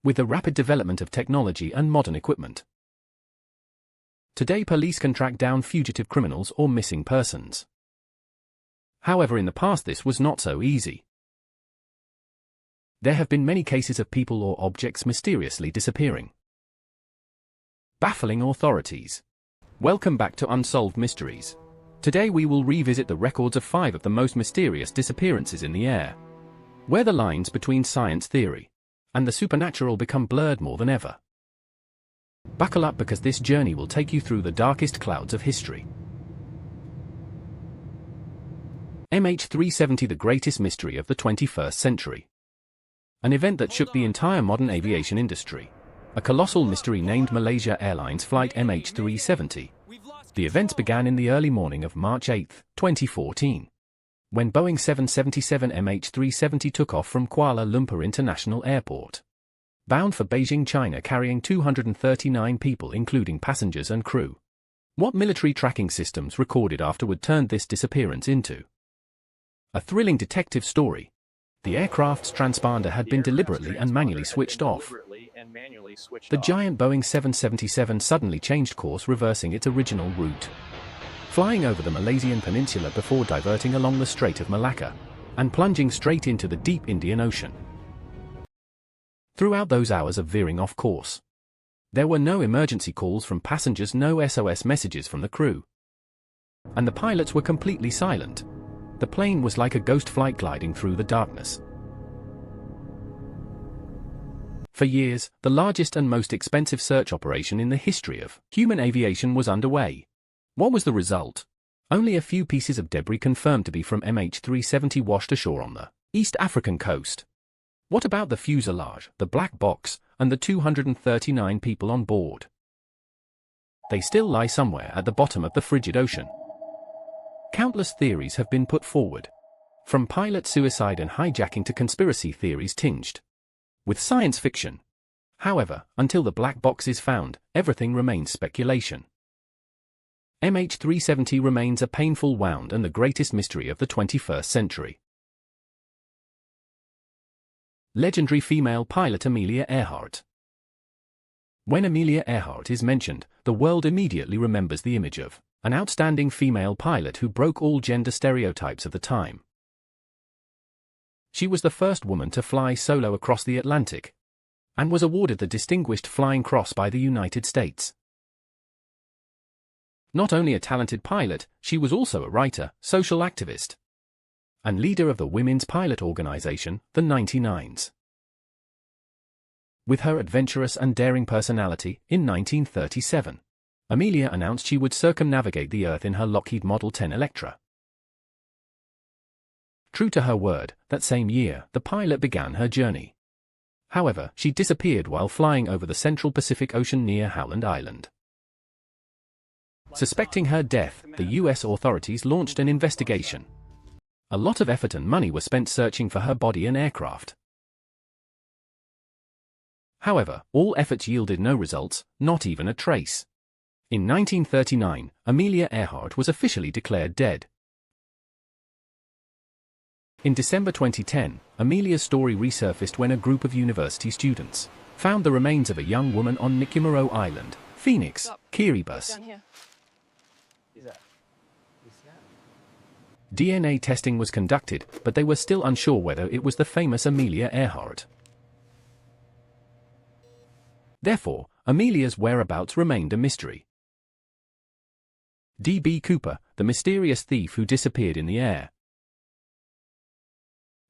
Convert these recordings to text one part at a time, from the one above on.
with the rapid development of technology and modern equipment. Today police can track down fugitive criminals or missing persons. However, in the past this was not so easy. There have been many cases of people or objects mysteriously disappearing, baffling authorities. Welcome back to Unsolved Mysteries. Today we will revisit the records of 5 of the most mysterious disappearances in the air, where the lines between science theory and the supernatural become blurred more than ever. Buckle up, because this journey will take you through the darkest clouds of history. MH370, the greatest mystery of the 21st century. An event that shook the entire modern aviation industry. A colossal mystery named Malaysia Airlines Flight MH370. The events began in the early morning of March 8, 2014, when Boeing 777 MH370 took off from Kuala Lumpur International Airport, bound for Beijing, China, carrying 239 people including passengers and crew. What military tracking systems recorded afterward turned this disappearance into a thrilling detective story. The aircraft's transponder had been deliberately and manually switched off. The giant Boeing 777 suddenly changed course, reversing its original route, flying over the Malaysian peninsula before diverting along the Strait of Malacca and plunging straight into the deep Indian Ocean. Throughout those hours of veering off course, there were no emergency calls from passengers, no SOS messages from the crew, and the pilots were completely silent. The plane was like a ghost flight gliding through the darkness. For years, the largest and most expensive search operation in the history of human aviation was underway. What was the result? Only a few pieces of debris confirmed to be from MH370 washed ashore on the East African coast. What about the fuselage, the black box, and the 239 people on board? They still lie somewhere at the bottom of the frigid ocean. Countless theories have been put forward, from pilot suicide and hijacking to conspiracy theories tinged with science fiction. However, until the black box is found, everything remains speculation. MH370 remains a painful wound and the greatest mystery of the 21st century. Legendary female pilot Amelia Earhart. When Amelia Earhart is mentioned, the world immediately remembers the image of an outstanding female pilot who broke all gender stereotypes of the time. She was the first woman to fly solo across the Atlantic, and was awarded the Distinguished Flying Cross by the United States. Not only a talented pilot, she was also a writer, social activist, and leader of the women's pilot organization, the 99s. With her adventurous and daring personality, in 1937, Amelia announced she would circumnavigate the Earth in her Lockheed Model 10 Electra. True to her word, that same year, the pilot began her journey. However, she disappeared while flying over the central Pacific Ocean near Howland Island. Suspecting her death, the US authorities launched an investigation. A lot of effort and money were spent searching for her body and aircraft. However, all efforts yielded no results, not even a trace. In 1939, Amelia Earhart was officially declared dead. In December 2010, Amelia's story resurfaced when a group of university students found the remains of a young woman on Nikumaro Island, Phoenix, Kiribati. DNA testing was conducted, but they were still unsure whether it was the famous Amelia Earhart. Therefore, Amelia's whereabouts remained a mystery. D.B. Cooper, the mysterious thief who disappeared in the air.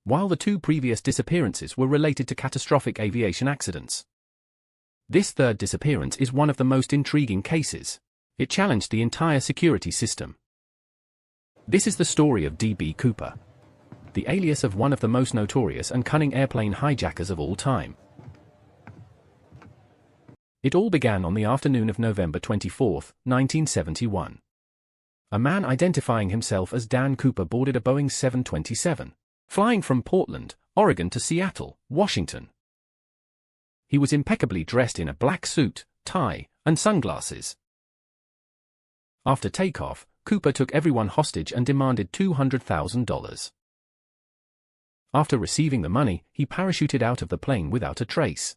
While the 2 previous disappearances were related to catastrophic aviation accidents, this third disappearance is one of the most intriguing cases. It challenged the entire security system. This is the story of D.B. Cooper, the alias of one of the most notorious and cunning airplane hijackers of all time. It all began on the afternoon of November 24, 1971. A man identifying himself as Dan Cooper boarded a Boeing 727, flying from Portland, Oregon to Seattle, Washington. He was impeccably dressed in a black suit, tie, and sunglasses. After takeoff, Cooper took everyone hostage and demanded $200,000. After receiving the money, he parachuted out of the plane without a trace.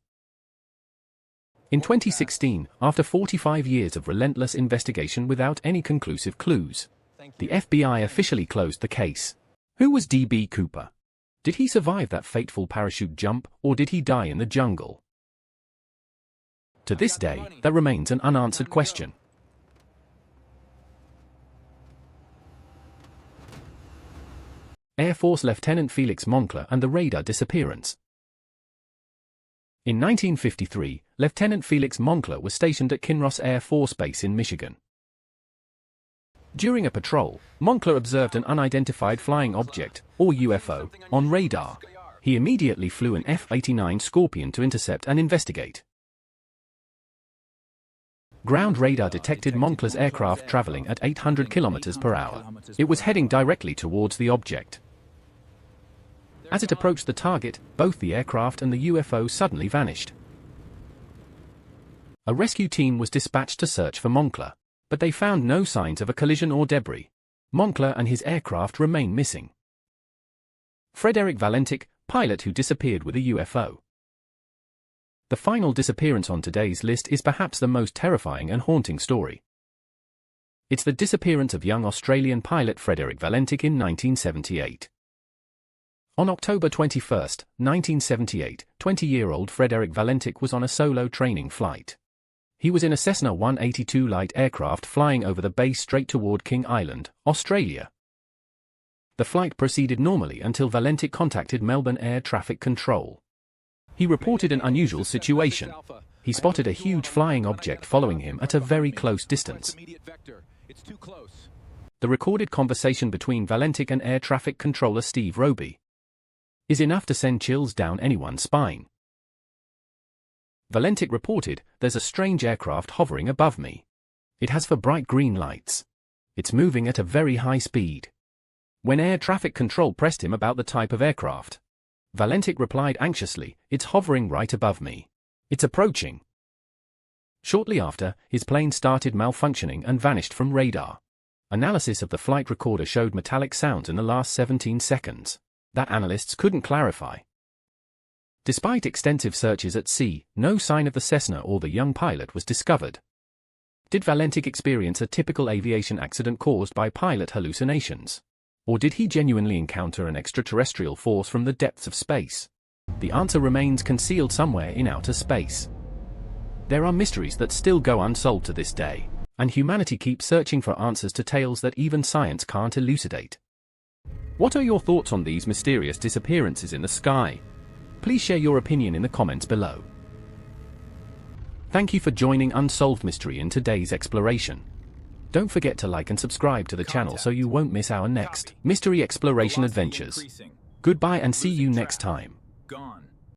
In 2016, after 45 years of relentless investigation without any conclusive clues, the FBI officially closed the case. Who was D.B. Cooper? Did he survive that fateful parachute jump, or did he die in the jungle? To this day, that remains an unanswered question. Air Force Lieutenant Felix Moncler and the radar disappearance. In 1953, Lieutenant Felix Moncler was stationed at Kinross Air Force Base in Michigan. During a patrol, Moncler observed an unidentified flying object, or UFO, on radar. He immediately flew an F-89 Scorpion to intercept and investigate. Ground radar detected Moncler's aircraft traveling at 800 km per hour. It was heading directly towards the object. As it approached the target, both the aircraft and the UFO suddenly vanished. A rescue team was dispatched to search for Moncler, but they found no signs of a collision or debris. Moncler and his aircraft remain missing. Frederick Valentik, pilot who disappeared with a UFO. The final disappearance on today's list is perhaps the most terrifying and haunting story. It's the disappearance of young Australian pilot Frederick Valentik in 1978. On October 21, 1978, 20-year-old Frederick Valentik was on a solo training flight. He was in a Cessna 182 light aircraft flying over the base straight toward King Island, Australia. The flight proceeded normally until Valentik contacted Melbourne Air Traffic Control. He reported an unusual situation. He spotted a huge flying object following him at a very close distance. The recorded conversation between Valentik and Air Traffic Controller Steve Roby is enough to send chills down anyone's spine. Valentik reported, "There's a strange aircraft hovering above me. It has for bright green lights. It's moving at a very high speed." When Air Traffic Control pressed him about the type of aircraft, Valentik replied anxiously, "It's hovering right above me. It's approaching." Shortly after, his plane started malfunctioning and vanished from radar. Analysis of the flight recorder showed metallic sounds in the last 17 seconds that analysts couldn't clarify. Despite extensive searches at sea, no sign of the Cessna or the young pilot was discovered. Did Valentik experience a typical aviation accident caused by pilot hallucinations? Or did he genuinely encounter an extraterrestrial force from the depths of space? The answer remains concealed somewhere in outer space. There are mysteries that still go unsolved to this day, and humanity keeps searching for answers to tales that even science can't elucidate. What are your thoughts on these mysterious disappearances in the sky? Please share your opinion in the comments below. Thank you for joining Unsolved Mystery in today's exploration. Don't forget to like and subscribe to the channel so you won't miss our next mystery exploration adventures. Goodbye and see you next time. Gone.